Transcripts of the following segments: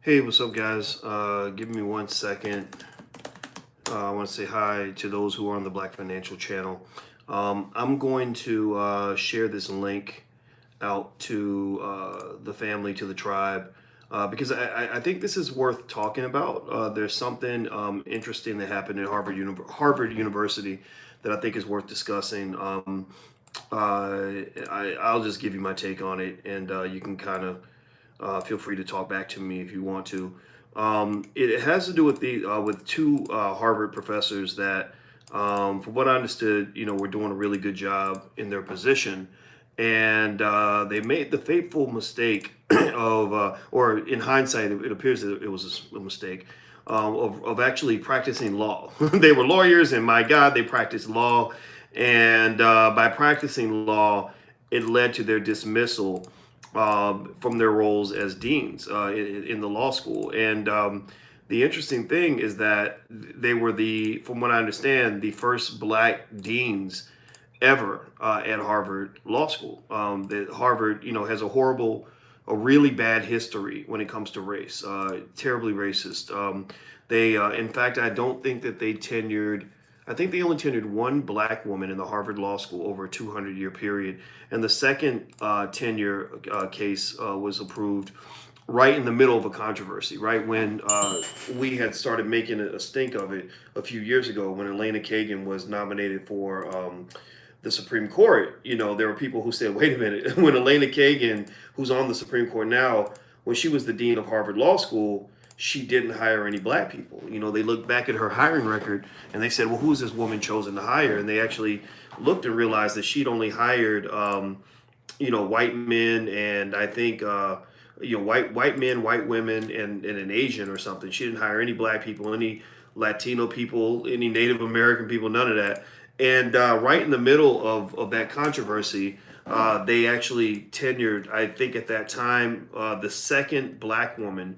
Hey, what's up, guys? Give me 1 second. I want to say hi to those who are on the Black Financial Channel. I'm going to share this link out to the family, to the tribe, because I think this is worth talking about. There's something interesting that happened at Harvard University that I think is worth discussing. I'll just give you my take on it, and you can kind of feel free to talk back to me if you want to. It has to do with the with two Harvard professors that, from what I understood, were doing a really good job in their position, and they made the fateful mistake of, or in hindsight, it appears that it was a mistake. Of actually practicing law. They were lawyers, and my God, they practiced law. And by practicing law, it led to their dismissal from their roles as deans in the law school. And the interesting thing is that they were from what I understand, the first black deans ever at Harvard Law School. That Harvard, has a really bad history when it comes to race. Terribly racist. In fact, I don't think that they tenured. I think they only tenured one black woman in the Harvard Law School over a 200-year period, and the second tenure case was approved right in the middle of a controversy, right when we had started making a stink of it a few years ago when Elena Kagan was nominated for the Supreme Court. There were people who said, wait a minute, when Elena Kagan, who's on the Supreme Court now, when she was the dean of Harvard Law School, she didn't hire any black people. They looked back at her hiring record and they said, well, who's this woman chosen to hire? And they actually looked and realized that she'd only hired, white men, and I think, white men, white women, and an Asian or something. She didn't hire any black people, any Latino people, any Native American people, none of that. And right in the middle of that controversy, they actually tenured, I think at that time, the second black woman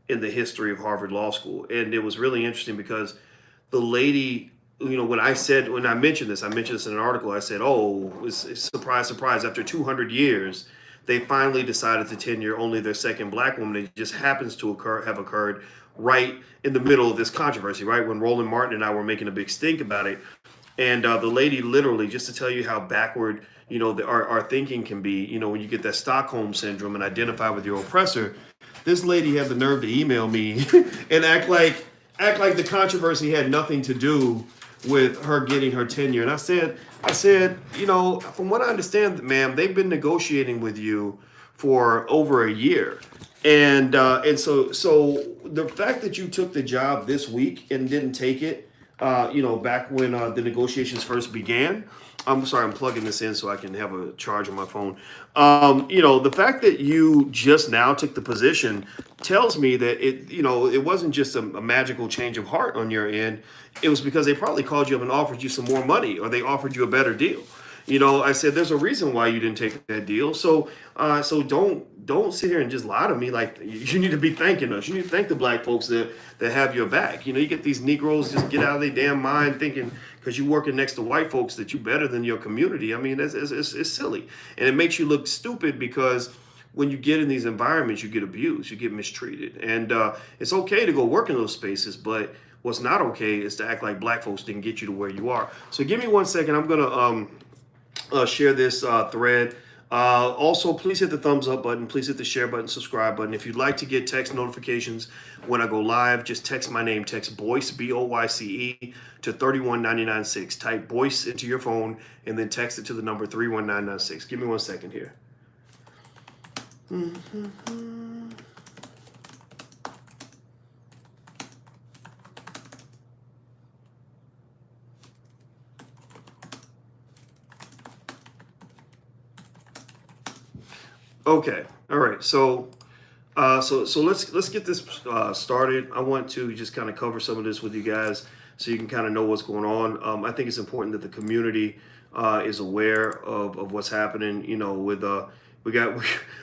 in the history of Harvard Law School. And it was really interesting because the lady, when I mentioned this, in an article. I said, oh, it's surprise, surprise. After 200 years, they finally decided to tenure only their second black woman. It just happens to have occurred right in the middle of this controversy, right when Roland Martin and I were making a big stink about it. And the lady literally, just to tell you how backward, our thinking can be, when you get that Stockholm syndrome and identify with your oppressor, this lady had the nerve to email me and act like the controversy had nothing to do with her getting her tenure. And I said, from what I understand, ma'am, they've been negotiating with you for over a year. And so the fact that you took the job this week and didn't take it, back when the negotiations first began. I'm sorry, I'm plugging this in so I can have a charge on my phone. The fact that you just now took the position tells me that it wasn't just a magical change of heart on your end. It was because they probably called you up and offered you some more money, or they offered you a better deal. I said there's a reason why you didn't take that deal. So don't sit here and just lie to me. Like, you need to be thanking us. You need to thank the black folks that have your back. You get these Negroes just get out of their damn mind thinking because you're working next to white folks that you're better than your community. I mean, it's silly, and it makes you look stupid because when you get in these environments, you get abused, you get mistreated, and it's okay to go work in those spaces, but what's not okay is to act like black folks didn't get you to where you are. So give me 1 second. I'm gonna share this thread. Also, please hit the thumbs up button. Please hit the share button, subscribe button. If you'd like to get text notifications when I go live, just text my name, text Boyce, Boyce, to 31996. Type Boyce into your phone and then text it to the number 31996. Give me 1 second here. Okay. All right. So let's get this started. I want to just kind of cover some of this with you guys so you can kind of know what's going on. I think it's important that the community is aware of what's happening. With we got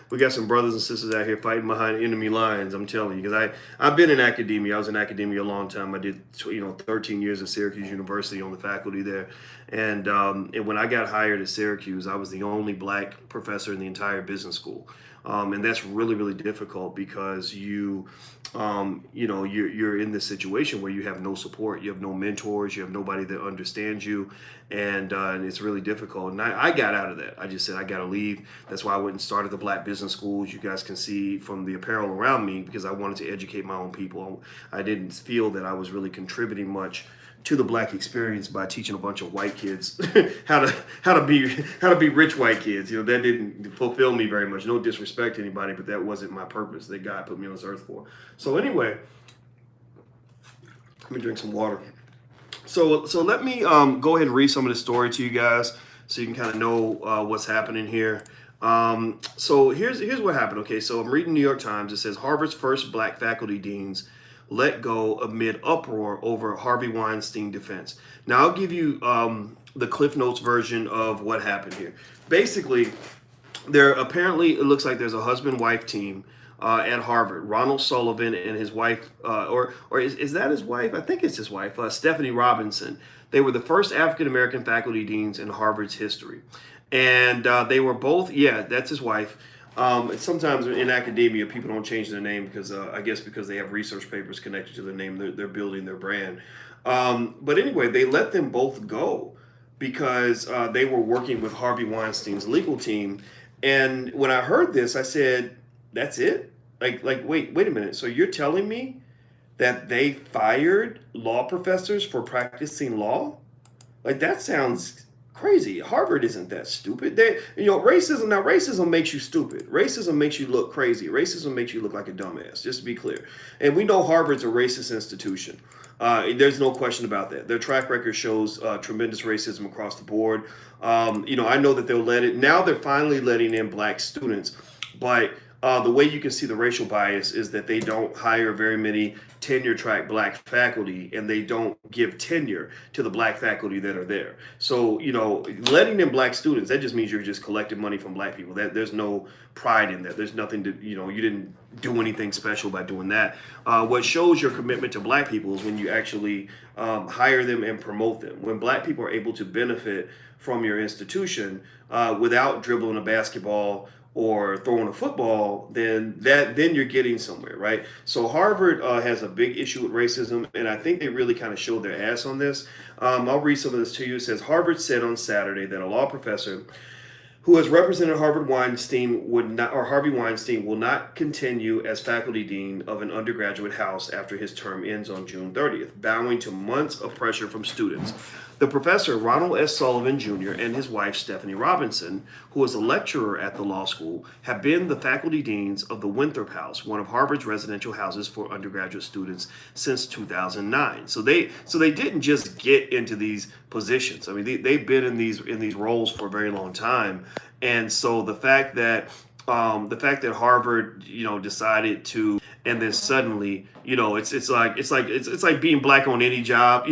we got some brothers and sisters out here fighting behind enemy lines. I'm telling you, because I've been in academia. I was in academia a long time. I did 13 years at Syracuse University on the faculty there, and when I got hired at Syracuse, I was the only black professor in the entire business school. And that's really, really difficult because you're in this situation where you have no support, you have no mentors, you have nobody that understands you, and it's really difficult. And I got out of that. I just said I got to leave. That's why I went and started the Black Business Schools. You guys can see from the apparel around me, because I wanted to educate my own people. I didn't feel that I was really contributing much to the Black experience by teaching a bunch of white kids how to be rich white kids. That didn't fulfill me very much. No disrespect to anybody, but that wasn't my purpose that God put me on this earth for. So anyway, let me drink some water. So let me go ahead and read some of the story to you guys, so you can kind of know what's happening here. So here's what happened. Okay, so I'm reading New York Times. It says Harvard's first Black faculty deans let go amid uproar over Harvey Weinstein defense. Now I'll give you the Cliff Notes version of what happened here. Basically, it looks like there's a husband-wife team at Harvard. Ronald Sullivan and his wife, or is that his wife? I think it's his wife, Stephanie Robinson. They were the first African American faculty deans in Harvard's history, and they were both. Yeah, that's his wife. Sometimes in academia, people don't change their name because I guess because they have research papers connected to their name. They're building their brand. But anyway, they let them both go because they were working with Harvey Weinstein's legal team. And when I heard this, I said, "That's it? Wait a minute. So you're telling me that they fired law professors for practicing law? Like, that sounds crazy. Harvard isn't that stupid. Racism makes you stupid. Racism makes you look crazy. Racism makes you look like a dumbass, just to be clear. And we know Harvard's a racist institution. There's no question about that. Their track record shows tremendous racism across the board. I know that they're finally letting in Black students, but the way you can see the racial bias is that they don't hire very many tenure-track Black faculty, and they don't give tenure to the Black faculty that are there. So, letting in Black students, that just means you're just collecting money from Black people. There's no pride in that. There's nothing to, you didn't do anything special by doing that. What shows your commitment to Black people is when you actually hire them and promote them. When Black people are able to benefit from your institution without dribbling a basketball or throwing a football, then you're getting somewhere, right? So Harvard has a big issue with racism, and I think they really kind of showed their ass on this. I'll read some of this to you. It says, Harvard said on Saturday that a law professor who has represented Harvey Weinstein will not continue as faculty dean of an undergraduate house after his term ends on June 30th, bowing to months of pressure from students. The professor, Ronald S. Sullivan Jr., and his wife, Stephanie Robinson, who is a lecturer at the law school, have been the faculty deans of the Winthrop House, one of Harvard's residential houses for undergraduate students, since 2009. So they didn't just get into these positions. I mean, they've been in these roles for a very long time. And so the fact that Harvard, decided to, and then suddenly, it's like being Black on any job,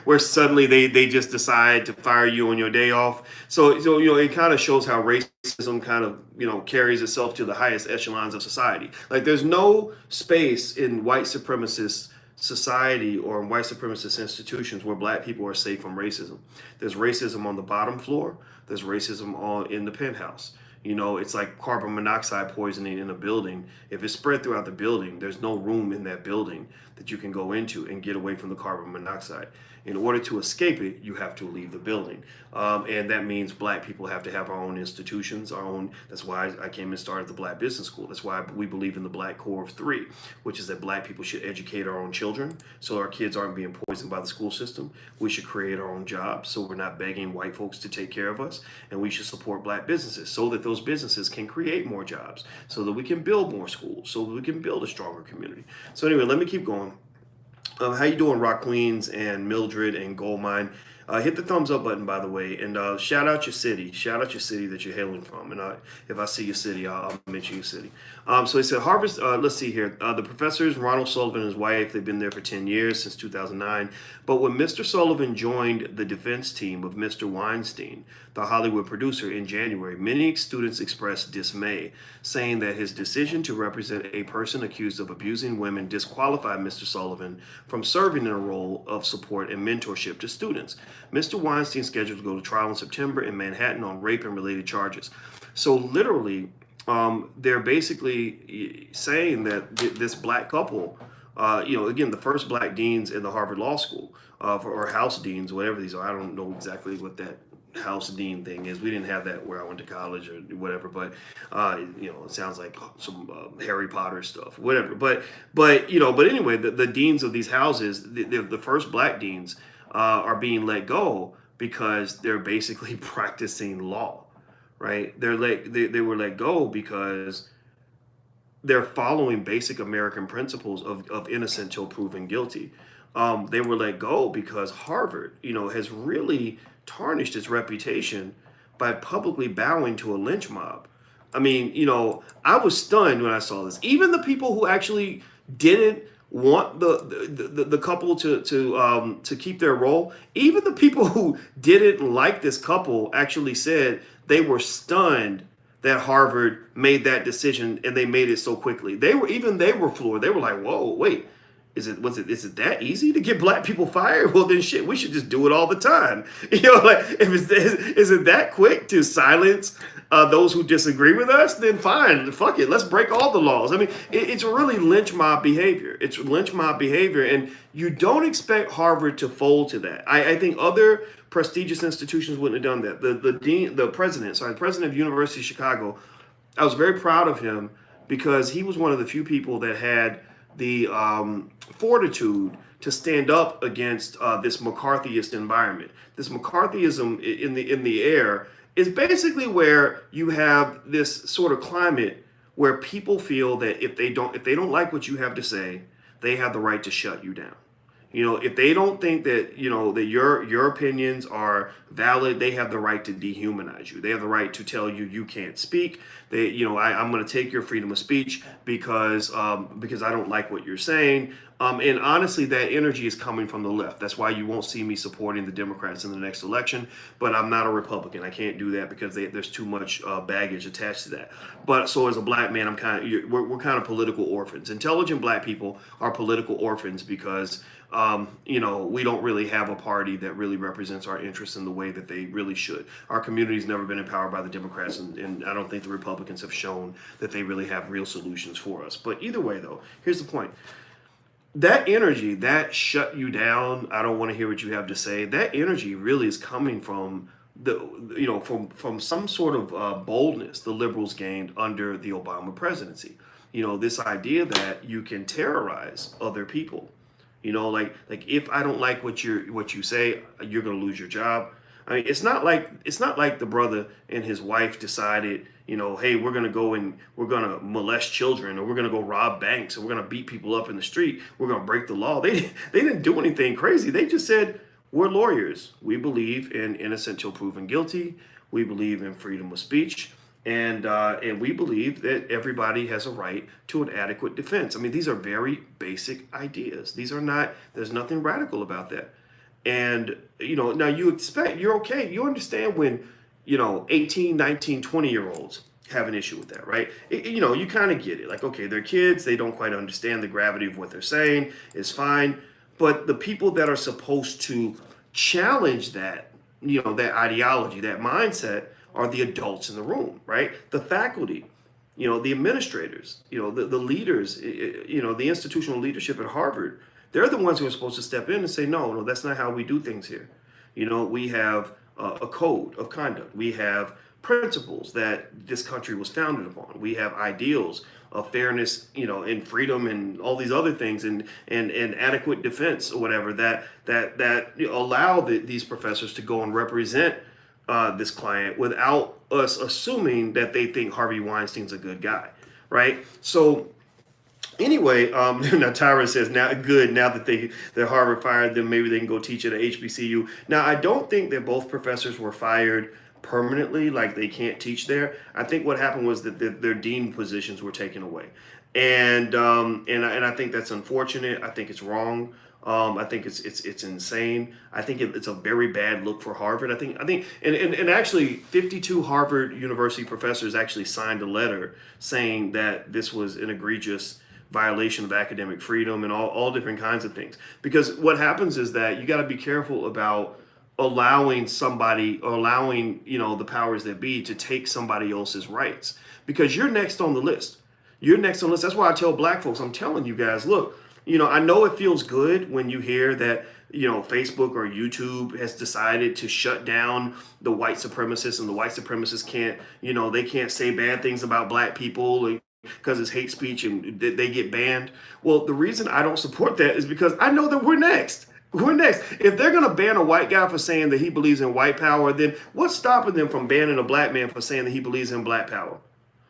where suddenly they just decide to fire you on your day off. So it kind of shows how racism kind of, carries itself to the highest echelons of society. Like, there's no space in white supremacist society or in white supremacist institutions where Black people are safe from racism. There's racism on the bottom floor. There's racism in the penthouse. It's like carbon monoxide poisoning in a building. If it's spread throughout the building, there's no room in that building that you can go into and get away from the carbon monoxide. In order to escape it, you have to leave the building. And that means Black people have to have our own institutions, that's why I came and started the Black Business School. That's why we believe in the Black Core of 3, which is that Black people should educate our own children so our kids aren't being poisoned by the school system. We should create our own jobs so we're not begging white folks to take care of us. And we should support Black businesses so that those businesses can create more jobs, so that we can build more schools, so that we can build a stronger community. So anyway, let me keep going. How you doing, Rock Queens and Mildred and Goldmine? Hit the thumbs up button, by the way, and shout out your city. Shout out your city that you're hailing from. And if I see your city, I'll mention your city. So he said, Harvard, let's see here. The professors, Ronald Sullivan and his wife, they've been there for 10 years, since 2009. But when Mr. Sullivan joined the defense team of Mr. Weinstein, the Hollywood producer, in January, many students expressed dismay, saying that his decision to represent a person accused of abusing women disqualified Mr. Sullivan from serving in a role of support and mentorship to students. Mr. Weinstein is scheduled to go to trial in September in Manhattan on rape and related charges. So literally, they're basically saying that this black couple, again, the first black deans in the Harvard Law School, or House deans, whatever these are. I don't know exactly what that House dean thing is. We didn't have that where I went to college or whatever, but it sounds like some Harry Potter stuff, whatever. But anyway, the deans of these houses, the first black deans, are being let go because they're basically practicing law, right? They were let go because they're following basic American principles of innocent till proven guilty. They were let go because Harvard, has really tarnished its reputation by publicly bowing to a lynch mob. I mean, I was stunned when I saw this. Even the people who actually didn't want the couple to keep their role, even the people who didn't like this couple actually said they were stunned that Harvard made that decision and they made it so quickly. They were floored. They were like, "Whoa, wait. Is it that easy to get black people fired? Well, then shit, we should just do it all the time." Like is it that quick to silence those who disagree with us? Then fine, fuck it, let's break all the laws. I mean, it's really lynch mob behavior. It's lynch mob behavior, and you don't expect Harvard to fold to that. I think other prestigious institutions wouldn't have done that. The president of University of Chicago, I was very proud of him because he was one of the few people that had the fortitude to stand up against this McCarthyist environment. This McCarthyism in the air is basically where you have this sort of climate where people feel that if they don't like what you have to say, they have the right to shut you down. If they don't think that that your opinions are valid, they have the right to dehumanize you. They have the right to tell you can't speak. I'm going to take your freedom of speech because I don't like what you're saying. And honestly, that energy is coming from the left. That's why you won't see me supporting the Democrats in the next election. But I'm not a Republican. I can't do that because there's too much baggage attached to that. But so as a black man, we're kind of political orphans. Intelligent black people are political orphans because we don't really have a party that really represents our interests in the way that they really should. Our community's never been empowered by the Democrats, and I don't think the Republicans have shown that they really have real solutions for us. But either way, though, here's the point. That energy, that shut you down, I don't want to hear what you have to say, that energy really is coming from from some sort of boldness the liberals gained under the Obama presidency. This idea that you can terrorize other people. Like if I don't like what you say, you're gonna lose your job. I mean, it's not like the brother and his wife decided, hey, we're gonna go and we're gonna molest children, or we're gonna go rob banks, or we're gonna beat people up in the street. We're gonna break the law. They didn't do anything crazy. They just said, we're lawyers. We believe in innocent till proven guilty. We believe in freedom of speech. And we believe that everybody has a right to an adequate defense. I mean, these are very basic ideas. There's nothing radical about that. And, now you're okay. You understand when, 18, 19, 20-year-olds have an issue with that, right? You kind of get it. Like, okay, they're kids. They don't quite understand the gravity of what they're saying. It's fine. But the people that are supposed to challenge that, that ideology, that mindset, are the adults in the room, right? The faculty, the administrators, the leaders, the institutional leadership at Harvard. They're the ones who are supposed to step in and say, no, that's not how we do things here. We have a code of conduct. We have principles that this country was founded upon. We have ideals of fairness, and freedom and all these other things, and adequate defense or whatever that allow these professors to go and represent this client without us assuming that they think Harvey Weinstein's a good guy, right? So anyway, now Tyra says, now that Harvard fired them, maybe they can go teach at a HBCU. Now, I don't think that both professors were fired permanently, like they can't teach there. I think what happened was that their dean positions were taken away, and I think that's unfortunate. I think it's wrong. I think it's insane. I think it's a very bad look for Harvard. I think and actually 52 Harvard University professors actually signed a letter saying that this was an egregious violation of academic freedom and all different kinds of things. Because what happens is that you got to be careful about allowing somebody, or allowing, the powers that be to take somebody else's rights, because you're next on the list. You're next on the list. That's why I tell black folks, I'm telling you guys, look, I know it feels good when you hear that, Facebook or YouTube has decided to shut down the white supremacists, and the white supremacists can't, they can't say bad things about black people because it's hate speech and they get banned. Well, the reason I don't support that is because I know that we're next. We're next. If they're going to ban a white guy for saying that he believes in white power, then what's stopping them from banning a black man for saying that he believes in black power?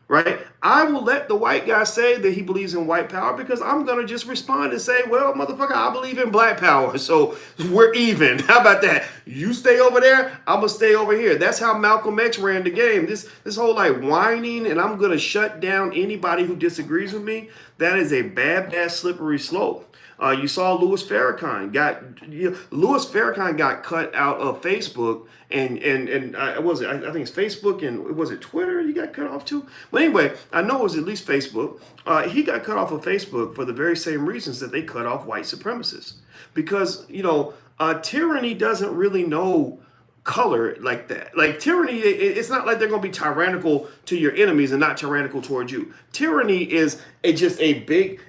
Right? I will let the white guy say that he believes in white power, because I'm going to just respond and say, well, motherfucker, I believe in black power. So we're even. How about that? You stay over there, I'm going to stay over here. That's how Malcolm X ran the game. This whole like whining and I'm going to shut down anybody who disagrees with me, that is a bad, slippery slope. You saw Louis Farrakhan got cut out of Facebook, and I think it's Facebook, and was it Twitter he got cut off too? But anyway, I know it was at least Facebook. He got cut off of Facebook for the very same reasons that they cut off white supremacists, because tyranny doesn't really know color like that. Like tyranny, it's not like they're going to be tyrannical to your enemies and not tyrannical towards you. Tyranny is it's a big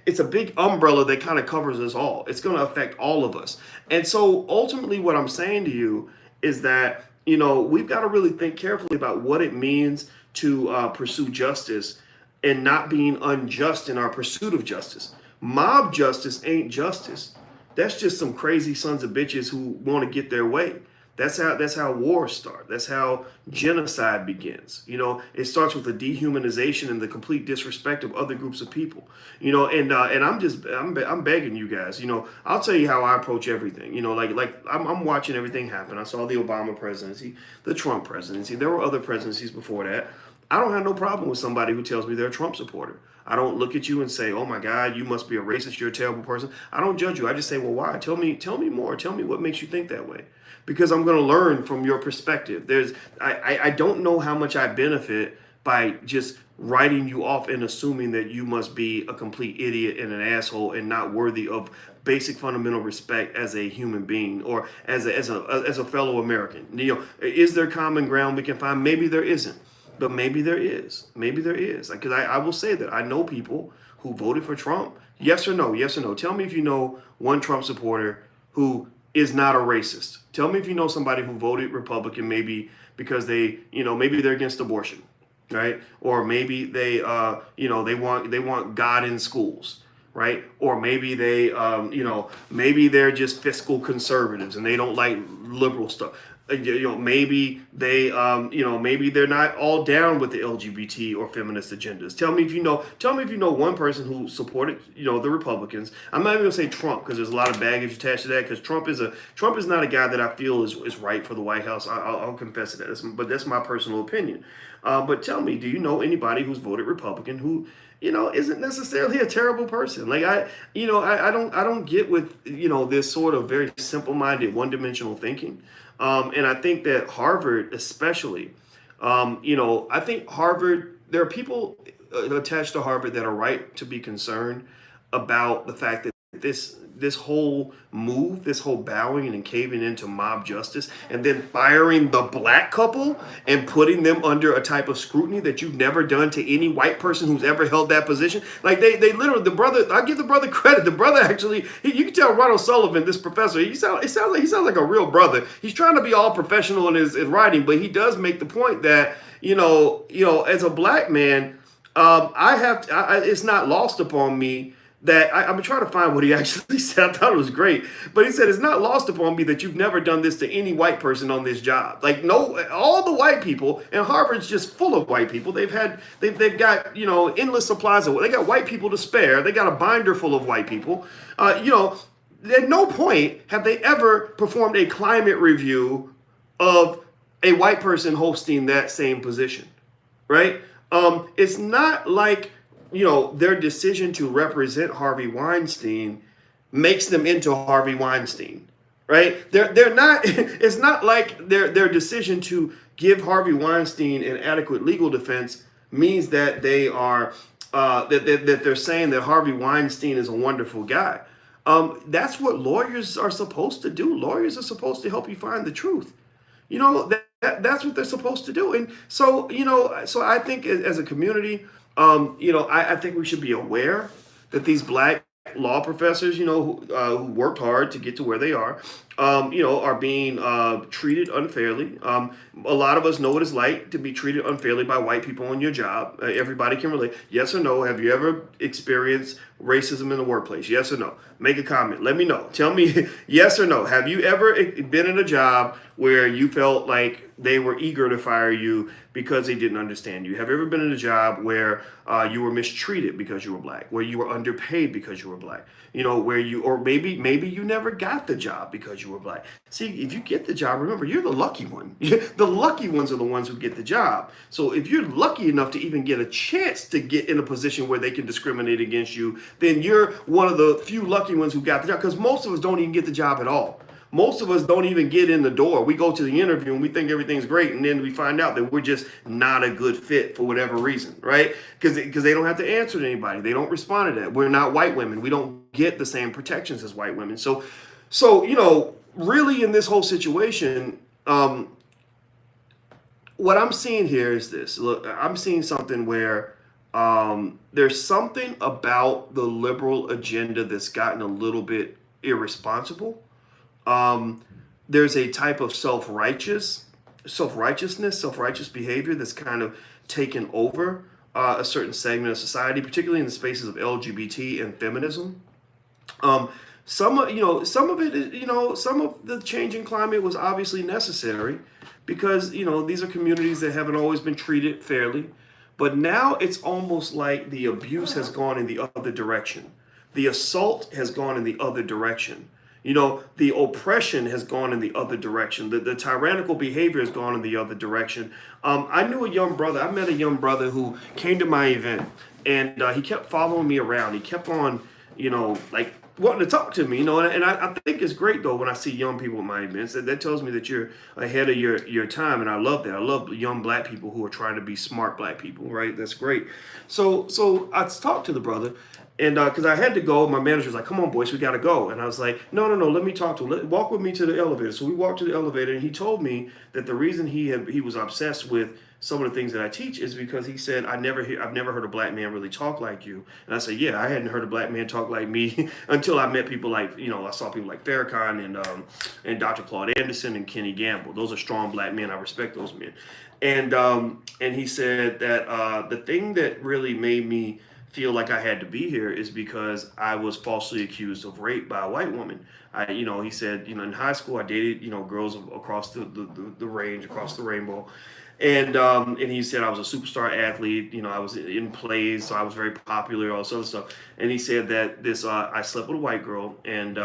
umbrella that kind of covers us all. It's going to affect all of us. And so ultimately what I'm saying to you is that, we've got to really think carefully about what it means to pursue justice and not being unjust in our pursuit of justice. Mob justice ain't justice. That's just some crazy sons of bitches who want to get their way. That's how wars start. That's how genocide begins. It starts with the dehumanization and the complete disrespect of other groups of people. And I'm begging you guys. I'll tell you how I approach everything. I'm watching everything happen. I saw the Obama presidency, the Trump presidency. There were other presidencies before that. I don't have no problem with somebody who tells me they're a Trump supporter. I don't look at you and say, oh my God, you must be a racist. You're a terrible person. I don't judge you. I just say, well, why? Tell me more. Tell me what makes you think that way. Because I'm going to learn from your perspective. I don't know how much I benefit by just writing you off and assuming that you must be a complete idiot and an asshole and not worthy of basic fundamental respect as a human being or as a fellow American. Is there common ground we can find? Maybe there isn't, but maybe there is. Maybe there is. Because I will say that I know people who voted for Trump. Yes or no? Yes or no? Tell me if you know one Trump supporter who is not a racist. Tell me if you know somebody who voted Republican, maybe because maybe they're against abortion, right? Or maybe they want God in schools, right? Or maybe maybe they're just fiscal conservatives and they don't like liberal stuff. Maybe maybe they're not all down with the LGBT or feminist agendas. Tell me if you know one person who supported, the Republicans. I'm not even gonna say Trump because there's a lot of baggage attached to that. Because Trump is not a guy that I feel is right for the White House. I'll confess to that. But that's my personal opinion. But tell me, do you know anybody who's voted Republican who isn't necessarily a terrible person? Like I don't get with this sort of very simple-minded, one-dimensional thinking. And I think that Harvard, especially, I think Harvard, there are people attached to Harvard that are right to be concerned about the fact that this whole move, this whole bowing and caving into mob justice, and then firing the black couple and putting them under a type of scrutiny that you've never done to any white person who's ever held that position. Like they literally, the brother, I give the brother credit. The brother actually, you can tell Ronald Sullivan, this professor, he sounds like a real brother. He's trying to be all professional in his writing, but he does make the point that, as a black man, it's not lost upon me that I'm trying to find what he actually said. I thought it was great. But he said, it's not lost upon me that you've never done this to any white person on this job. Like, no, all the white people, and Harvard's just full of white people. They've got, endless supplies of, they got white people to spare. They got a binder full of white people. At no point have they ever performed a climate review of a white person hosting that same position, right? It's not like, their decision to represent Harvey Weinstein makes them into Harvey Weinstein, right? They're not. It's not like their decision to give Harvey Weinstein an adequate legal defense means that they are that they're saying that Harvey Weinstein is a wonderful guy. That's what lawyers are supposed to do. Lawyers are supposed to help you find the truth. That's what they're supposed to do. And so, so I think as a community, I think we should be aware that these black law professors, who worked hard to get to where they are, are being treated unfairly. A lot of us know what it's like to be treated unfairly by white people on your job. Everybody can relate. Yes or no? Have you ever experienced racism in the workplace? Yes or no? Make a comment. Let me know. Tell me yes or no. Have you ever been in a job where you felt like they were eager to fire you because they didn't understand you? Have you ever been in a job where you were mistreated because you were black, where you were underpaid because you were black, where or maybe you never got the job because you were black? See, if you get the job, remember, you're the lucky one. The lucky ones are the ones who get the job. So if you're lucky enough to even get a chance to get in a position where they can discriminate against you, then you're one of the few lucky ones who got the job, because most of us don't even get the job at all. Most of us don't even get in the door. We go to the interview and we think everything's great, and then we find out that we're just not a good fit for whatever reason, right? Because they don't have to answer to anybody. They don't respond to that. We're not white women. We don't get the same protections as white women. So really in this whole situation, what I'm seeing here is this. Look, I'm seeing something where there's something about the liberal agenda that's gotten a little bit irresponsible. There's a type of self-righteous behavior that's kind of taken over a certain segment of society, particularly in the spaces of LGBT and feminism. Some of some of the changing climate was obviously necessary, because these are communities that haven't always been treated fairly, but now it's almost like the abuse has gone in the other direction. The assault has gone in the other direction. The oppression has gone in the other direction. The tyrannical behavior has gone in the other direction. I met a young brother who came to my event, and he kept following me around. He kept on, like wanting to talk to me, and I think it's great though when I see young people at my events. That tells me that you're ahead of your time, and I love that. I love young black people who are trying to be smart black people, right? That's great. So I talked to the brother, and because I had to go, my manager was like, "Come on, boys, we got to go." And I was like, No, let me talk to him. Walk with me to the elevator. So we walked to the elevator, and he told me that the reason he was obsessed with some of the things that I teach is because he said, I've never heard a black man really talk like you. And I said, yeah, I hadn't heard a black man talk like me until I met people like, I saw people like Farrakhan and Dr. Claude Anderson and Kenny Gamble. Those are strong black men. I respect those men. And he said that the thing that really made me feel like I had to be here is because I was falsely accused of rape by a white woman. He said, in high school I dated, girls across the range, across the rainbow. And he said I was a superstar athlete. I was in plays, so I was very popular, all this other stuff. And he said that I slept with a white girl, and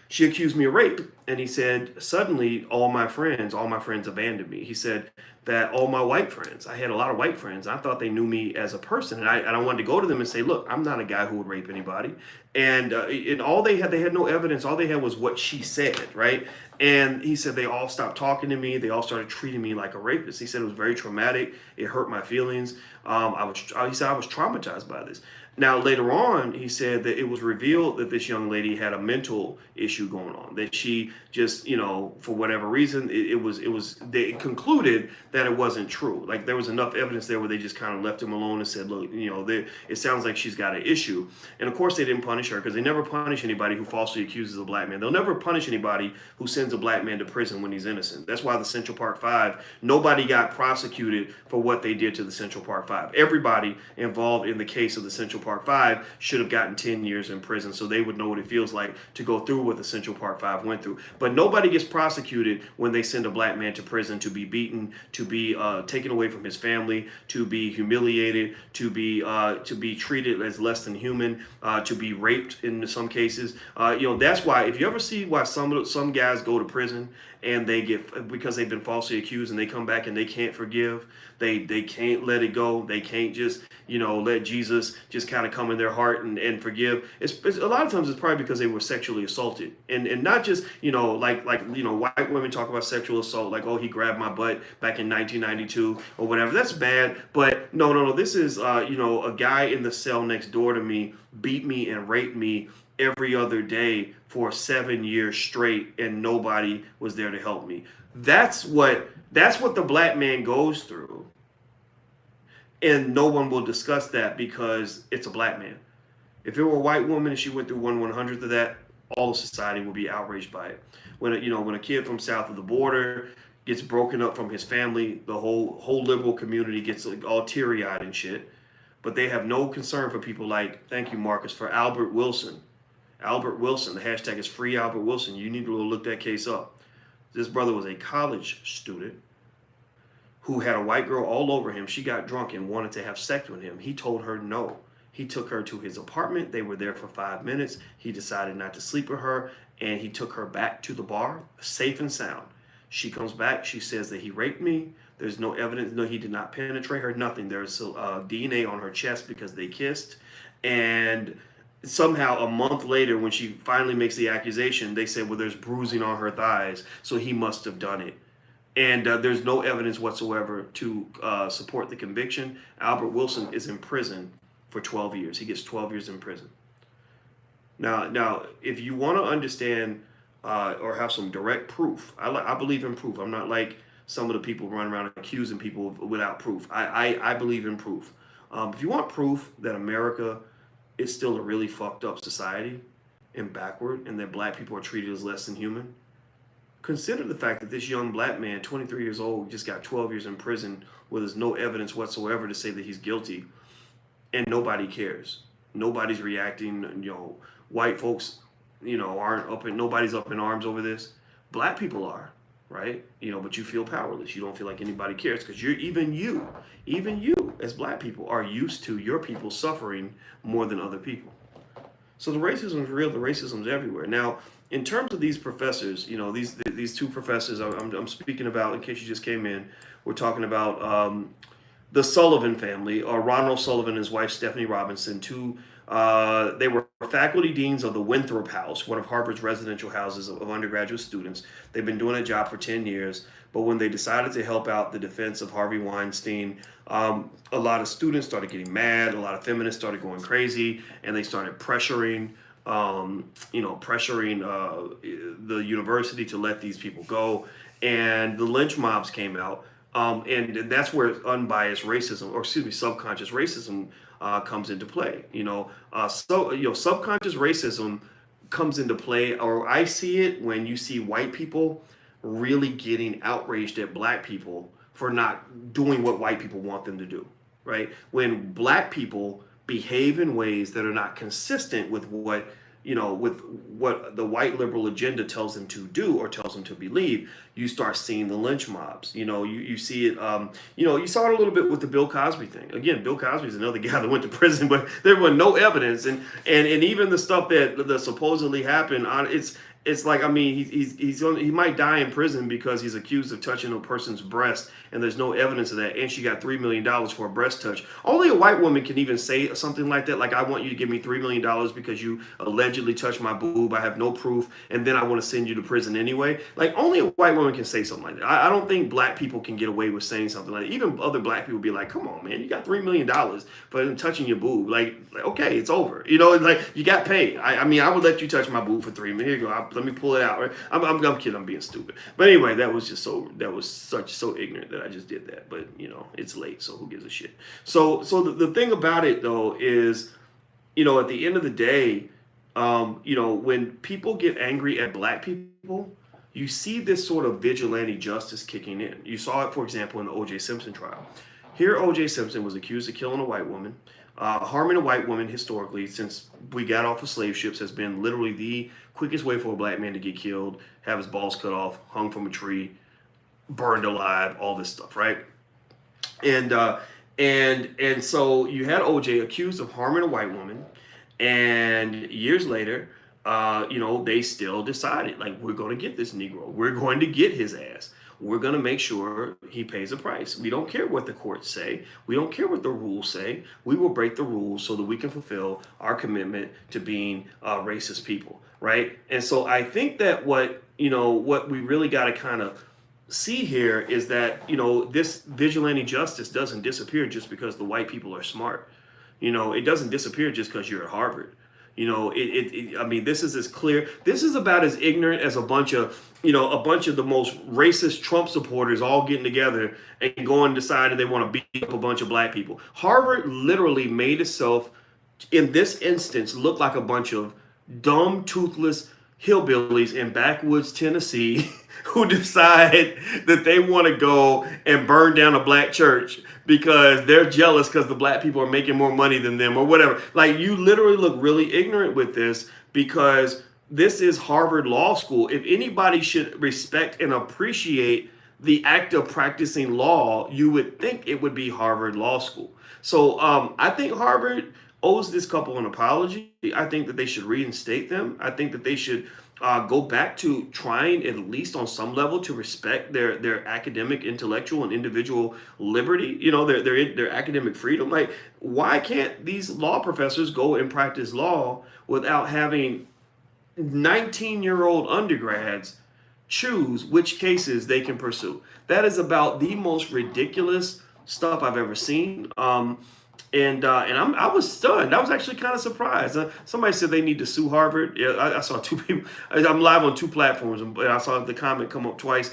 she accused me of rape. And he said suddenly all my friends abandoned me. He said that all my white friends, I had a lot of white friends, I thought they knew me as a person, and I wanted to go to them and say, look, I'm not a guy who would rape anybody. And all they had no evidence. All they had was what she said, right? And he said they all stopped talking to me. They all started treating me like a rapist. He said it was very traumatic. It hurt my feelings. He said I was traumatized by this. Now, later on, he said that it was revealed that this young lady had a mental issue going on, that she just, for whatever reason, they concluded that it wasn't true. Like there was enough evidence there where they just kind of left him alone and said, look, it sounds like she's got an issue. And of course, they didn't punish her, because they never punish anybody who falsely accuses a black man. They'll never punish anybody who sends a black man to prison when he's innocent. That's why the Central Park Five, nobody got prosecuted for what they did to the Central Park Five. Everybody involved in the case of the Central Park Five should have gotten 10 years in prison, so they would know what it feels like to go through what the Central Park Five went through. But nobody gets prosecuted when they send a black man to prison to be beaten, to be taken away from his family, to be humiliated, to be treated as less than human, to be raped in some cases. That's why, if you ever see why some guys go to prison and they get, because they've been falsely accused, and they come back and they can't forgive, they can't let it go, they can't just let Jesus just kind of come in their heart and forgive. It's a lot of times it's probably because they were sexually assaulted, and not just like white women talk about sexual assault like, oh, he grabbed my butt back in 1992 or whatever. That's bad, but no, this is a guy in the cell next door to me beat me and raped me every other day for 7 years straight, and nobody was there to help me. That's what the black man goes through, and no one will discuss that because it's a black man. If it were a white woman and she went through 1/100th of that, all of society would be outraged by it. When a kid from south of the border gets broken up from his family, the whole liberal community gets like all teary eyed and shit. But they have no concern for people like, thank you, Marcus, for Albert Wilson. Albert Wilson. The hashtag is free Albert Wilson. You need to go look that case up. This brother was a college student who had a white girl all over him. She got drunk and wanted to have sex with him. He told her no. He took her to his apartment. They were there for 5 minutes. He decided not to sleep with her, and he took her back to the bar, safe and sound. She comes back. She says that he raped me. There's no evidence. No, he did not penetrate her. Nothing. There's DNA on her chest because they kissed. And somehow a month later, when she finally makes the accusation, they said, well, there's bruising on her thighs, so he must have done it. And there's no evidence whatsoever to support the conviction. Albert Wilson is in prison for 12 years. He gets 12 years in prison. Now, if you want to understand or have some direct proof, I believe in proof. I'm not like some of the people running around accusing people without proof. I believe in proof. If you want proof that America is still a really fucked up society and backward, and that black people are treated as less than human, consider the fact that this young black man, 23 years old, just got 12 years in prison where there's no evidence whatsoever to say that he's guilty, and nobody cares. Nobody's reacting. White folks, aren't up in, nobody's up in arms over this. Black people are, right? But you feel powerless. You don't feel like anybody cares because even you as black people are used to your people suffering more than other people. So the racism is real. The racism is everywhere. Now, in terms of these professors, these two professors I'm speaking about, in case you just came in, we're talking about the Sullivan family, or Ronald Sullivan and his wife Stephanie Robinson. They were faculty deans of the Winthrop House, one of Harvard's residential houses of undergraduate students. They've been doing a job for 10 years, but when they decided to help out the defense of Harvey Weinstein, a lot of students started getting mad, a lot of feminists started going crazy, and they started pressuring the university to let these people go. And the lynch mobs came out, and that's where unbiased racism, subconscious racism comes into play. Subconscious racism comes into play, or I see it when you see white people really getting outraged at black people for not doing what white people want them to do, right? When black people behave in ways that are not consistent with what the white liberal agenda tells them to do or tells them to believe, you start seeing the lynch mobs. You see it. You saw it a little bit with the Bill Cosby thing. Again, Bill Cosby is another guy that went to prison, but there was no evidence, and even the stuff that supposedly happened on it's like, he might die in prison because he's accused of touching a person's breast, and there's no evidence of that, and she got $3 million for a breast touch. Only a white woman can even say something like that, like, I want you to give me $3 million because you allegedly touched my boob, I have no proof, and then I want to send you to prison anyway. Like, only a white woman can say something like that. I don't think black people can get away with saying something like that. Even other black people be like, come on, man, you got $3 million for touching your boob. Like, okay, it's over. Like, you got paid. I would let you touch my boob for $3 million. Here you go. Let me pull it out. I'm kidding. I'm being stupid. But anyway, that was so ignorant that I just did that. But it's late, so who gives a shit? So the thing about it though is, at the end of the day, when people get angry at black people, you see this sort of vigilante justice kicking in. You saw it, for example, in the O.J. Simpson trial. Here, O.J. Simpson was accused of killing a white woman. Harming a white woman, historically, since we got off of slave ships, has been literally the quickest way for a black man to get killed, have his balls cut off, hung from a tree, burned alive, all this stuff, right? And so you had OJ accused of harming a white woman, and years later, they still decided, like, we're going to get this Negro. We're going to get his ass. We're going to make sure he pays a price. We don't care what the courts say. We don't care what the rules say. We will break the rules so that we can fulfill our commitment to being racist people, right? And so I think that what we really got to kind of see here is that, this vigilante justice doesn't disappear just because the white people are smart. It doesn't disappear just because you're at Harvard. I mean, this is as clear. This is about as ignorant as a bunch of the most racist Trump supporters all getting together and going and deciding they want to beat up a bunch of black people. Harvard literally made itself, in this instance, look like a bunch of dumb, toothless hillbillies in backwoods Tennessee who decide that they want to go and burn down a black church because they're jealous because the black people are making more money than them or whatever. Like, you literally look really ignorant with this, because this is Harvard Law School. If anybody should respect and appreciate the act of practicing law, you would think it would be Harvard Law School. So I think Harvard owes this couple an apology. I think that they should reinstate them. I think that they should go back to trying, at least on some level, to respect their academic, intellectual, and individual liberty. Their academic freedom. Like, why can't these law professors go and practice law without having 19-year-old undergrads choose which cases they can pursue? That is about the most ridiculous stuff I've ever seen. I was stunned. I was actually kind of surprised. Somebody said they need to sue Harvard. Yeah, I saw two people. I'm live on two platforms, and I saw the comment come up twice.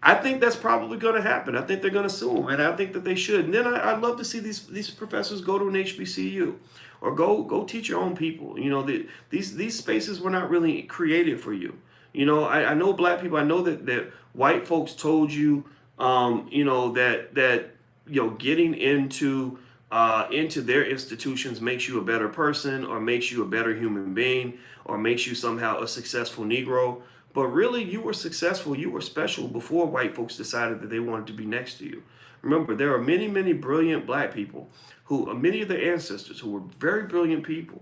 I think that's probably going to happen. I think they're going to sue them, and I think that they should. And then I'd love to see these professors go to an HBCU or go teach your own people. These spaces were not really created for you. I know black people. I know that white folks told you, that getting into their institutions makes you a better person, or makes you a better human being, or makes you somehow a successful Negro. But really, you were successful, you were special before white folks decided that they wanted to be next to you. Remember, there are many, many brilliant black people many of their ancestors who were very brilliant people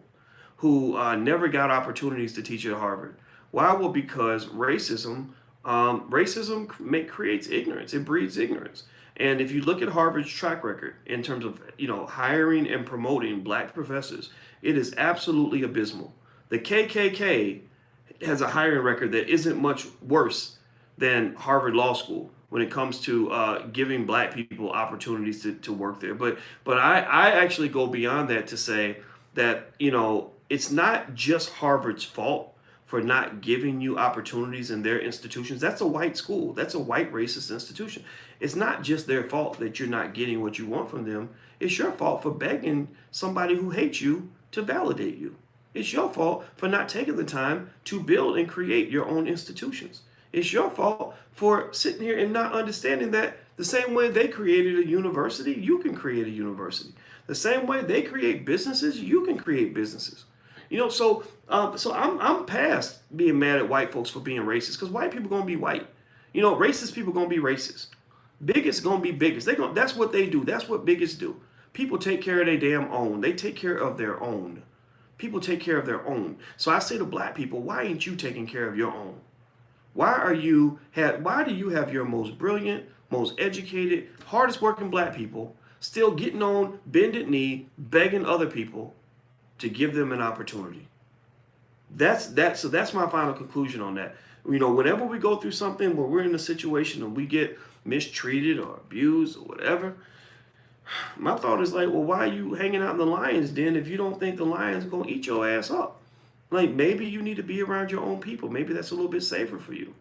who never got opportunities to teach at Harvard. Why? Well, because racism creates ignorance. It breeds ignorance. And if you look at Harvard's track record in terms of hiring and promoting black professors, it is absolutely abysmal. The KKK has a hiring record that isn't much worse than Harvard Law School when it comes to giving black people opportunities to work there. But I actually go beyond that to say that it's not just Harvard's fault for not giving you opportunities in their institutions. That's a white school. That's a white racist institution. It's not just their fault that you're not getting what you want from them. It's your fault for begging somebody who hates you to validate you. It's your fault for not taking the time to build and create your own institutions. It's your fault for sitting here and not understanding that the same way they created a university, you can create a university. The same way they create businesses, you can create businesses. So I'm past being mad at white folks for being racist, because white people gonna be white. Racist people gonna be racist. Bigots gonna be bigots. That's what they do. That's what bigots do. People take care of their damn own. They take care of their own. People take care of their own. So I say to black people, why ain't you taking care of your own? Why do you have your most brilliant, most educated, hardest working black people still getting on bended knee, begging other people to give them an opportunity? So that's my final conclusion on that. Whenever we go through something where we're in a situation and we get mistreated or abused or whatever, my thought is like, well, why are you hanging out in the lion's den if you don't think the lion's gonna eat your ass up? Like, maybe you need to be around your own people. Maybe that's a little bit safer for you.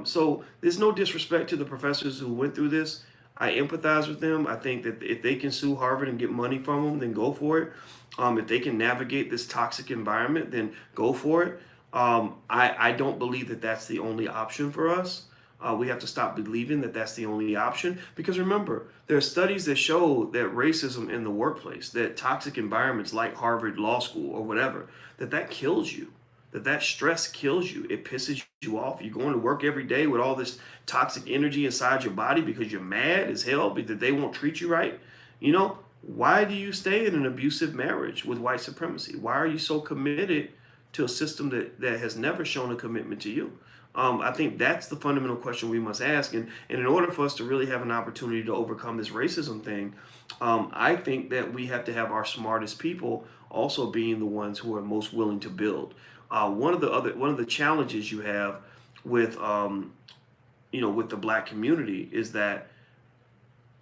So there's no disrespect to the professors who went through this. I empathize with them. I think that if they can sue Harvard and get money from them, then go for it. If they can navigate this toxic environment, then go for it. I don't believe that that's the only option for us. We have to stop believing that that's the only option, because remember, there are studies that show that racism in the workplace, that toxic environments like Harvard Law School or whatever, that kills you, that stress kills you. It pisses you off. You're going to work every day with all this toxic energy inside your body because you're mad as hell because they won't treat you right. Why do you stay in an abusive marriage with white supremacy? Why are you so committed to a system that has never shown a commitment to you? I think that's the fundamental question we must ask. And in order for us to really have an opportunity to overcome this racism thing, I think that we have to have our smartest people also being the ones who are most willing to build. One of the challenges you have with with the black community is that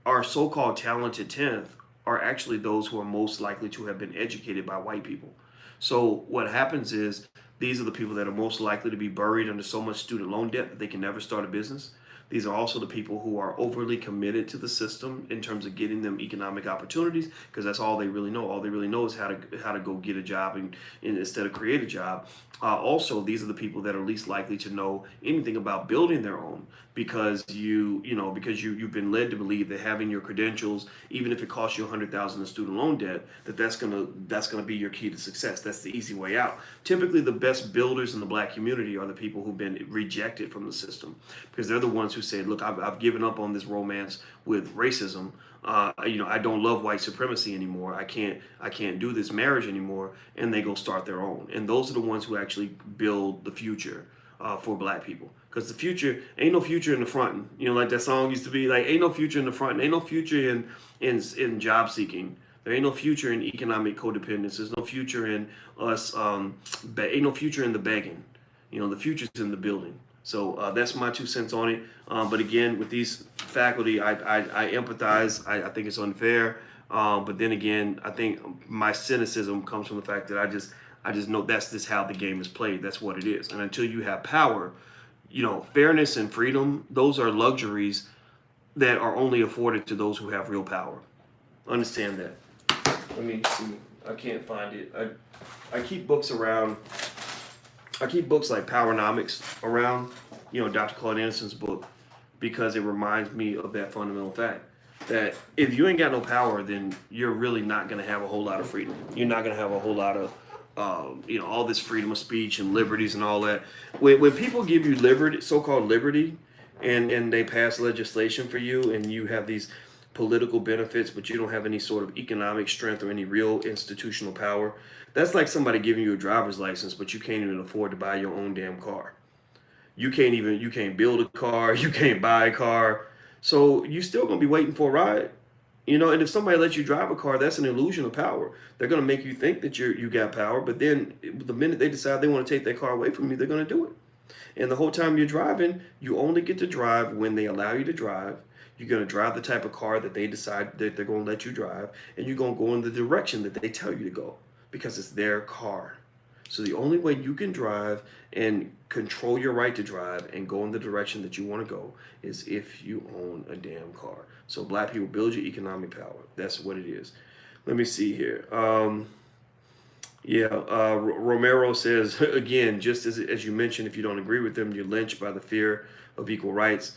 our so-called talented 10th are actually those who are most likely to have been educated by white people. So what happens is these are the people that are most likely to be buried under so much student loan debt that they can never start a business. These are also the people who are overly committed to the system in terms of getting them economic opportunities, because that's all they really know. All they really know is how to go get a job and instead of create a job. Also, these are the people that are least likely to know anything about building their own, because you've been led to believe that having your credentials, even if it costs you $100,000 in student loan debt, that's gonna be your key to success. That's the easy way out. Typically, the best builders in the black community are the people who've been rejected from the system, because they're the ones who say, "Look, I've given up on this romance with racism. I don't love white supremacy anymore. I can't do this marriage anymore," and they go start their own. And those are the ones who actually build the future for black people. Because the future ain't no future in the front. Like that song used to be, like, ain't no future in the front. Ain't no future in job seeking. There ain't no future in economic codependence. There's no future in us. Ain't no future in the begging. The future's in the building. So that's my 2 cents on it. But again, with these faculty, I empathize. I think it's unfair. But then again, I think my cynicism comes from the fact that I just know that's just how the game is played. That's what it is. And until you have power, fairness and freedom, those are luxuries that are only afforded to those who have real power. Understand that. Let me see. I can't find it. I keep books around. I keep books like Powernomics around, Dr. Claude Anderson's book, because it reminds me of that fundamental fact that if you ain't got no power, then you're really not going to have a whole lot of freedom. You're not going to have a whole lot of, all this freedom of speech and liberties and all that. When people give you liberty, so-called liberty, and they pass legislation for you, and you have these political benefits, but you don't have any sort of economic strength or any real institutional power, that's like somebody giving you a driver's license, but you can't even afford to buy your own damn car. You can't build a car, you can't buy a car. So you still gonna be waiting for a ride. And if somebody lets you drive a car, that's an illusion of power. They're gonna make you think that you got power, but then the minute they decide they want to take that car away from you, they're gonna do it. And the whole time you're driving, you only get to drive when they allow you to drive. You're going to drive the type of car that they decide that they're going to let you drive, and you're going to go in the direction that they tell you to go, because it's their car. So the only way you can drive and control your right to drive and go in the direction that you want to go is if you own a damn car. So black people, build your economic power. That's what it is. Let me see here. Romero says, again, just as you mentioned, if you don't agree with them, you're lynched by the fear of equal rights.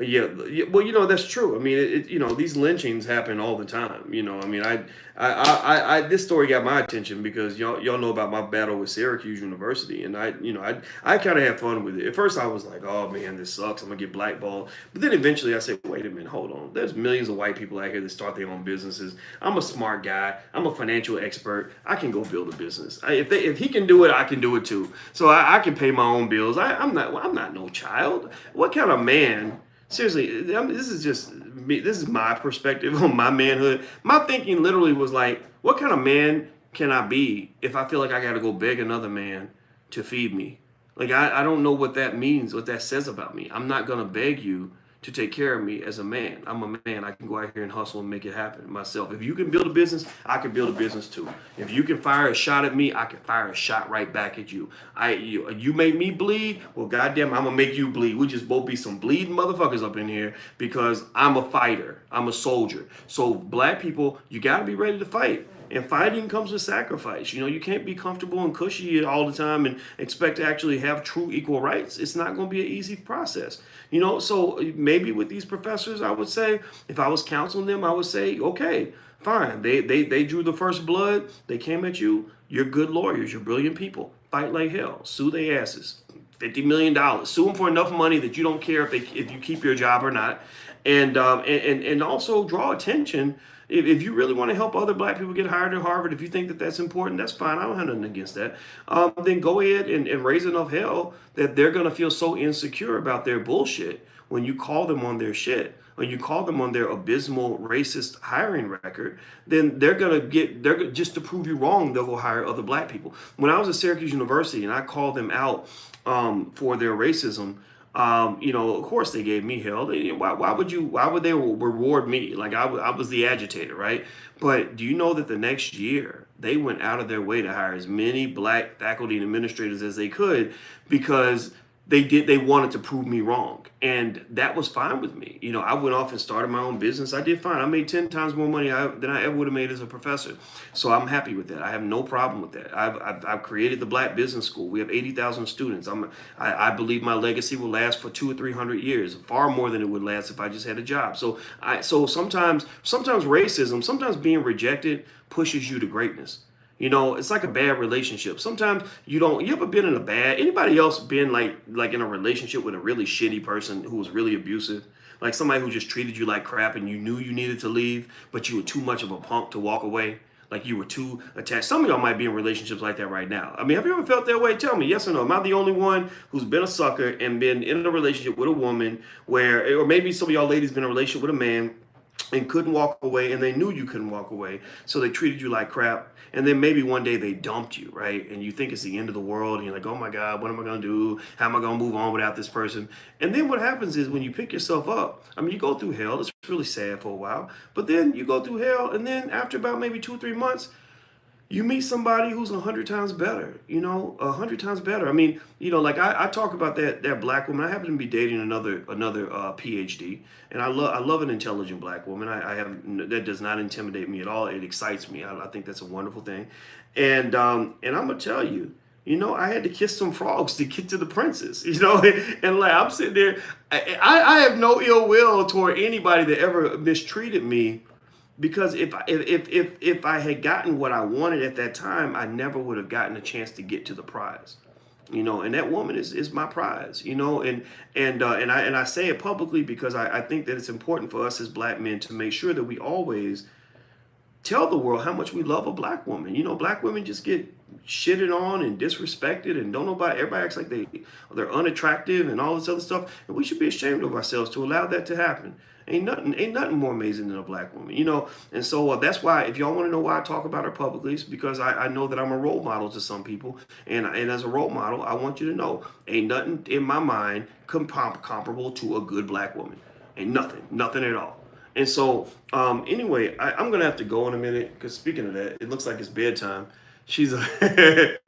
Yeah, well, that's true. I mean, these lynchings happen all the time. I mean, I this story got my attention because y'all know about my battle with Syracuse University, and I kind of had fun with it. At first, I was like, oh man, this sucks. I'm gonna get blackballed. But then eventually, I said, wait a minute, hold on. There's millions of white people out here that start their own businesses. I'm a smart guy. I'm a financial expert. I can go build a business. If he can do it, I can do it too. So I can pay my own bills. I'm not no child. What kind of man? Seriously, this is just me. This is my perspective on my manhood. My thinking literally was like, what kind of man can I be if I feel like I got to go beg another man to feed me? Like, I don't know what that means, what that says about me. I'm not going to beg you to take care of me as a man. I'm a man. I can go out here and hustle and make it happen myself. If you can build a business, I can build a business too. If you can fire a shot at me, I can fire a shot right back at you. You make me bleed, well, goddamn, I'm gonna make you bleed. We just both be some bleeding motherfuckers up in here because I'm a fighter. I'm a soldier. So black people, you gotta be ready to fight. And fighting comes with sacrifice. You can't be comfortable and cushy all the time and expect to actually have true equal rights. It's not going to be an easy process. So maybe with these professors, I would say, if I was counseling them, I would say, okay, fine. They drew the first blood. They came at you. You're good lawyers. You're brilliant people. Fight like hell. Sue their asses. $50 million. Sue them for enough money that you don't care if you keep your job or not. And also draw attention. If you really want to help other black people get hired at Harvard, if you think that that's important, that's fine. I don't have nothing against that. Then go ahead and raise enough hell that they're going to feel so insecure about their bullshit when you call them on their shit, when you call them on their abysmal racist hiring record, then they're just to prove you wrong, they'll go hire other black people. When I was at Syracuse University and I called them out for their racism, of course they gave me hell. Why would they reward me? Like I was the agitator, right? But do you know that the next year they went out of their way to hire as many black faculty and administrators as they could, because they wanted to prove me wrong, and that was fine with me. I went off and started my own business. I did fine. I made 10 times more money than I ever would have made as a professor. So I'm happy with that. I have no problem with that. I've created the Black Business School. We have 80,000 students. I believe my legacy will last for 200 or 300 years, far more than it would last if I just had a job. So sometimes racism, sometimes being rejected pushes you to greatness. It's like a bad relationship. Sometimes you ever been in anybody else been like in a relationship with a really shitty person who was really abusive? Like somebody who just treated you like crap and you knew you needed to leave, but you were too much of a punk to walk away. Like you were too attached. Some of y'all might be in relationships like that right now. I mean, have you ever felt that way? Tell me, yes or no. Am I the only one who's been a sucker and been in a relationship with a woman or maybe some of y'all ladies been in a relationship with a man and couldn't walk away, and they knew you couldn't walk away, so they treated you like crap, and then maybe one day they dumped you, right? And you think it's the end of the world, and you're like, oh my God, what am I gonna do? How am I gonna move on without this person? And then what happens is when you pick yourself up, I mean, you go through hell. It's really sad for a while, but then you go through hell, and then after about maybe 2 or 3 months, you meet somebody who's 100 times better, 100 times better. I mean, like I talk about that black woman. I happen to be dating another PhD, and I love an intelligent black woman. That does not intimidate me at all. It excites me. I think that's a wonderful thing, and I'm gonna tell you, I had to kiss some frogs to get to the princess, and like I'm sitting there, I have no ill will toward anybody that ever mistreated me. Because if I had gotten what I wanted at that time, I never would have gotten a chance to get to the prize, and that woman is my prize, and I say it publicly because I think that it's important for us as black men to make sure that we always tell the world how much we love a black woman. Black women just get shitted on and disrespected, and everybody acts like they're unattractive and all this other stuff, and we should be ashamed of ourselves to allow that to happen. Ain't nothing more amazing than a black woman, And so that's why, if y'all want to know why I talk about her publicly, it's because I know that I'm a role model to some people, and as a role model, I want you to know, ain't nothing in my mind comparable to a good black woman. Ain't nothing at all. And so, anyway, I'm gonna have to go in a minute, because speaking of that, it looks like it's bedtime. She's a hey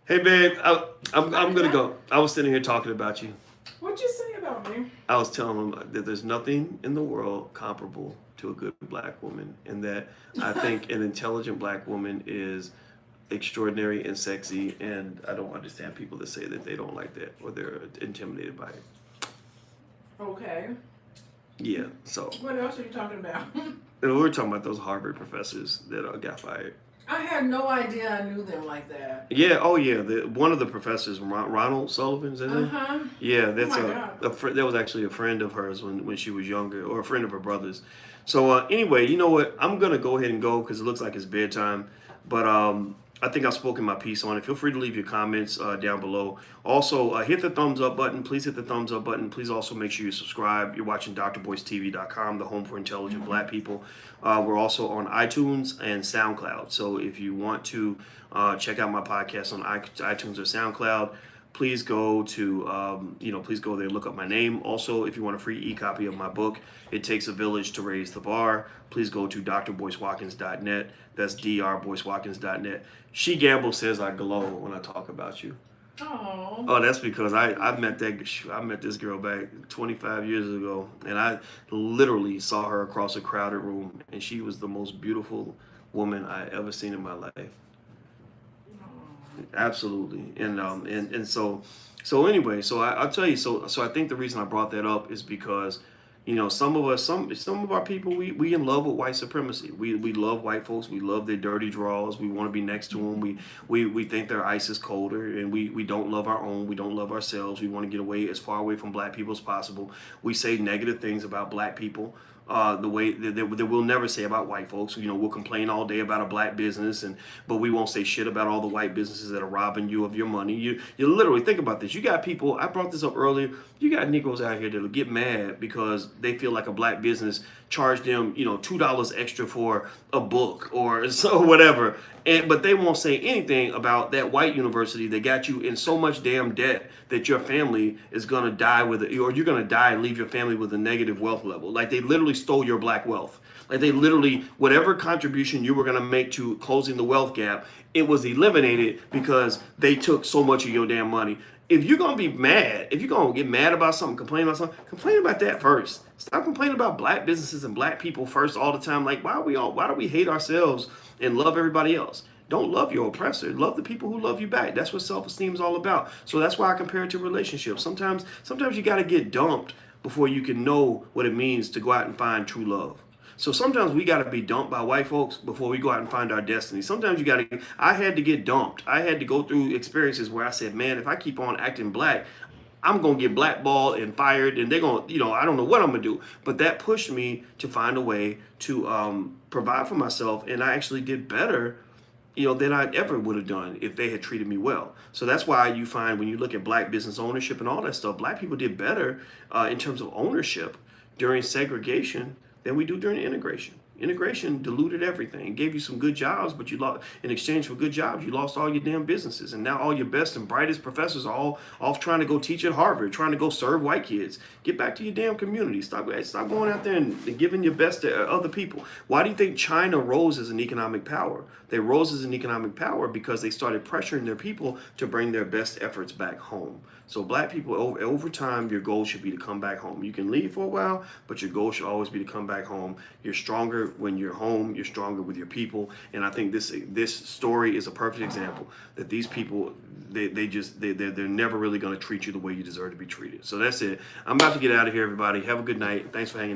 babe, I'm gonna go. I was sitting here talking about you. What'd you say about me? I was telling him that there's nothing in the world comparable to a good black woman, and that I think an intelligent black woman is extraordinary and sexy, and I don't understand people that say that they don't like that or they're intimidated by it. Okay. Yeah, so. What else are you talking about? We were talking about those Harvard professors that got fired. I had no idea I knew them like that. Yeah, oh yeah, one of the professors, Ronald Sullivan, is that it? Uh-huh. Yeah, that's that was actually a friend of hers when she was younger, or a friend of her brother's. So anyway, you know what? I'm gonna go ahead and go because it looks like it's bedtime. But I think I've spoken my piece on it. Feel free to leave your comments down below. Also, hit the thumbs up button. Please hit the thumbs up button. Please also make sure you subscribe. You're watching drboystv.com, the home for intelligent black people. We're also on iTunes and SoundCloud. So if you want to check out my podcast on iTunes or SoundCloud, please go to, please go there and look up my name. Also, if you want a free e-copy of my book, It Takes a Village to Raise the Bar, please go to drboycewatkins.net. That's drboycewatkins.net. She Gamble says I glow when I talk about you. Oh, that's because I met this girl back 25 years ago, and I literally saw her across a crowded room, and she was the most beautiful woman I ever seen in my life. Absolutely. And so anyway, so I'll tell you, so I think the reason I brought that up is because, some of our people, we in love with white supremacy. We love white folks. We love their dirty draws. We want to be next to them. We think their ice is colder, and we don't love our own. We don't love ourselves. We want to get away as far away from black people as possible. We say negative things about black people. The way that we'll never say about white folks. We'll complain all day about a black business, but we won't say shit about all the white businesses that are robbing you of your money. You literally think about this. You got people, I brought this up earlier, you got Negroes out here that'll get mad because they feel like a black business charged them, $2 extra for a book or so whatever. But they won't say anything about that white university that got you in so much damn debt that your family is gonna die or you're gonna die and leave your family with a negative wealth level. Like they literally stole your black wealth. Like they literally, whatever contribution you were going to make to closing the wealth gap, it was eliminated because they took so much of your damn money. If you're going to be mad, if you're going to get mad about something, complain about that first. Stop complaining about black businesses and black people first all the time. Like, why do we hate ourselves and love everybody else? Don't love your oppressor. Love the people who love you back. That's what self-esteem is all about. So that's why I compare it to relationships. Sometimes you got to get dumped before you can know what it means to go out and find true love. So sometimes we got to be dumped by white folks before we go out and find our destiny. Sometimes I had to get dumped. I had to go through experiences where I said, man, if I keep on acting black, I'm going to get blackballed and fired, and they're going to, I don't know what I'm going to do. But that pushed me to find a way to provide for myself, and I actually did better than I ever would have done if they had treated me well. So that's why you find when you look at black business ownership and all that stuff, black people did better in terms of ownership during segregation than we do during integration. Integration diluted everything. It gave you some good jobs, but you lost in exchange for good jobs. You lost all your damn businesses, and now all your best and brightest professors are all off trying to go teach at Harvard, trying to go serve white kids. Get back to your damn community. Stop going out there and giving your best to other people. Why do you think China rose as an economic power? They rose as an economic power because they started pressuring their people to bring their best efforts back home. So black people, over time, your goal should be to come back home. You can leave for a while, but your goal should always be to come back home. You're stronger when you're home. You're stronger with your people. And I think this story is a perfect example that these people, they're never really going to treat you the way you deserve to be treated. So that's it. I'm about to get out of here, everybody. Have a good night. Thanks for hanging out.